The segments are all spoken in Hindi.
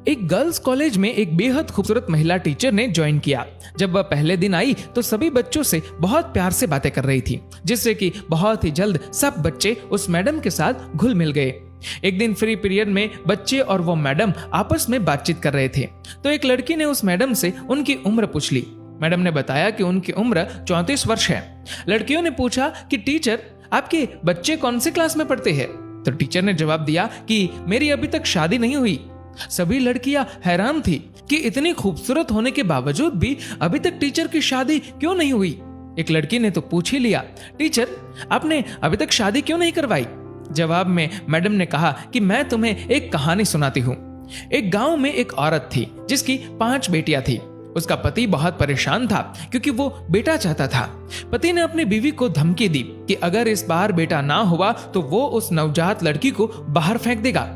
एक गर्ल्स कॉलेज में एक बेहद खूबसूरत महिला टीचर ने ज्वाइन किया। जब वह पहले दिन आई तो सभी बच्चों से बहुत प्यार से बातें कर रही थी, जिससे कि बहुत ही जल्द सब बच्चे उस मैडम के साथ घुल मिल गए। एक दिन फ्री पीरियड में बच्चे और वो मैडम आपस में बातचीत कर रहे थे, तो एक लड़की ने उस मैडम से उनकी उम्र पूछ ली। मैडम ने बताया कि उनकी उम्र 34 वर्ष है। लड़कियों ने पूछा कि टीचर, आपके बच्चे कौन से क्लास में पढ़ते हैं? तो टीचर ने जवाब दिया कि मेरी अभी तक शादी नहीं हुई। सभी लड़कियां हैरान थी कि इतनी खूबसूरत होने के बावजूद भी अभी तक टीचर की शादी क्यों नहीं हुई। एक लड़की ने तो पूछ ही लिया, टीचर आपने अभी तक शादी क्यों नहीं करवाई? जवाब में मैडम ने कहा कि मैं तुम्हें एक कहानी सुनाती हूँ। एक गांव में एक औरत थी जिसकी 5 बेटियां थी। उसका पति बहुत परेशान था क्योंकि वो बेटा चाहता था। पति ने अपनी बीवी को धमकी दी कि अगर इस बार बेटा ना हुआ तो वो उस नवजात लड़की को बाहर फेंक देगा।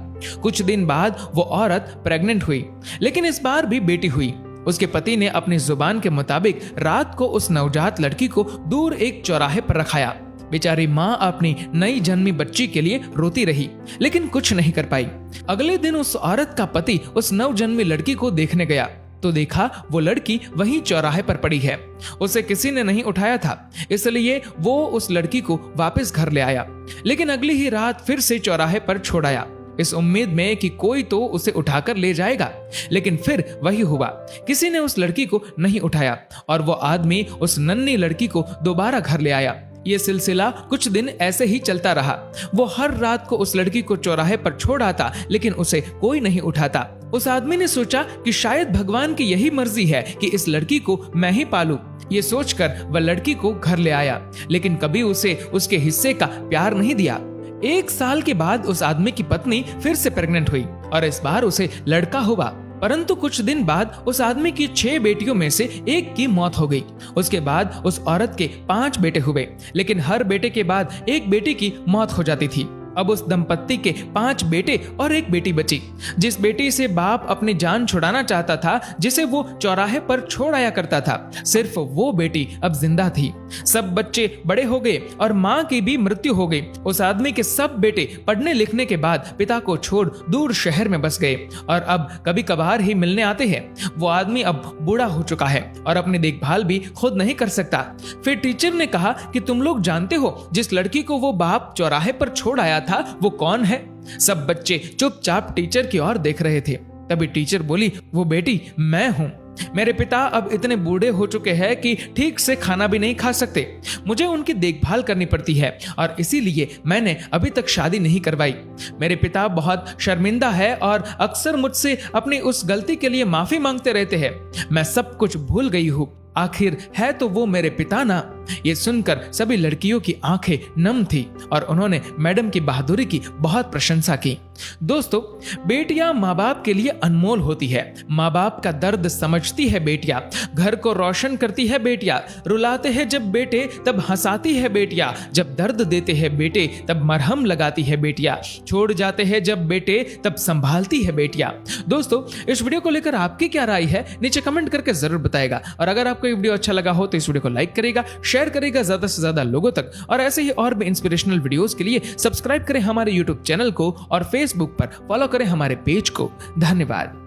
कुछ दिन बाद वो औरत प्रेग्नेंट हुई, लेकिन इस बार भी बेटी हुई। उसके पति ने अपनी जुबान के मुताबिक रात को उस नवजात लड़की को दूर एक चौराहे पर रखाया। बेचारी माँ अपनी नई जन्मी बच्ची के लिए रोती रही, लेकिन कुछ नहीं कर पाई। अगले दिन उस औरत का पति उस नवजन्मी लड़की को देखने गया तो देखा वो लड़की वहीं चौराहे पर पड़ी है। उसे किसी ने नहीं उठाया था, इसलिए वो उस लड़की को वापस घर ले आया, लेकिन अगली ही रात फिर से चौराहे पर छोड़ आया, इस उम्मीद में कि कोई तो उसे उठाकर ले जाएगा। लेकिन फिर वही हुआ, किसी ने उस लड़की को नहीं उठाया और वो आदमी उस नन्ही लड़की को दोबारा घर ले आया। ये सिलसिला कुछ दिन ऐसे ही चलता रहा। वो हर रात को उस लड़की को चौराहे पर छोड़ आता, लेकिन उसे कोई नहीं उठाता। उस आदमी ने सोचा कि शायद भगवान की यही मर्जी है कि इस लड़की को मैं ही पालूं। ये सोचकर वह लड़की को घर ले आया, लेकिन कभी उसे उसके हिस्से का प्यार नहीं दिया। 1 साल के बाद उस आदमी की पत्नी फिर से प्रेग्नेंट हुई और इस बार उसे लड़का हुआ। परंतु कुछ दिन बाद उस आदमी की 6 बेटियों में से एक की मौत हो गई। उसके बाद उस औरत के 5 बेटे हुए, लेकिन हर बेटे के बाद एक बेटी की मौत हो जाती थी। अब उस दंपत्ति के 5 बेटे और एक बेटी बची। जिस बेटी से बाप अपनी जान छुड़ाना चाहता था, जिसे वो चौराहे पर छोड़ आया करता था, सिर्फ वो बेटी अब जिंदा थी। सब बच्चे बड़े हो गए और माँ की भी मृत्यु हो गई। उस आदमी के सब बेटे पढ़ने लिखने के बाद पिता को छोड़ दूर शहर में बस गए और अब कभी कभार ही मिलने आते हैं। वो आदमी अब बूढ़ा हो चुका है और अपनी देखभाल भी खुद नहीं कर सकता। फिर टीचर ने कहा कि तुम लोग जानते हो जिस लड़की को वो बाप चौराहे पर छोड़ आया था वो कौन है? सब बच्चे चुपचाप टीचर की ओर देख रहे थे। तभी टीचर बोली, वो बेटी मैं हूं। मेरे पिता अब इतने बूढ़े हो चुके हैं कि ठीक से खाना भी नहीं खा सकते। मुझे उनकी देखभाल करनी पड़ती है और इसीलिए मैंने अभी तक शादी नहीं करवाई। मेरे पिता बहुत शर्मिंदा है और अक्सर मुझसे अपनी उस गलती के लिए माफी मांगते रहते हैं। मैं सब कुछ भूल गई हूँ। आखिर है तो वो मेरे पिता ना। ये सुनकर सभी लड़कियों की आंखें नम थी और उन्होंने मैडम की बहादुरी की बहुत प्रशंसा की। दोस्तों, बेटियां माँ बाप के लिए अनमोल होती है। माँ बाप का दर्द समझती है बेटियां, घर को रोशन करती है बेटियां। रुलाते हैं जब बेटे तब हंसाती है बेटियां, जब दर्द देते हैं बेटे तब मरहम लगाती है बेटियां, छोड़ जाते हैं जब बेटे तब संभालती है बेटियां। दोस्तों, इस वीडियो को लेकर आपकी क्या राय है नीचे कमेंट करके जरूर बताएगा और अगर आपको ये वीडियो अच्छा लगा हो तो इस वीडियो को लाइक करेगा, शेयर करेगा ज्यादा से ज्यादा लोगों तक और ऐसे ही और भी इंस्पिरेशनल वीडियोस के लिए सब्सक्राइब करें हमारे यूट्यूब चैनल को और फेसबुक पर फॉलो करें हमारे पेज को। धन्यवाद।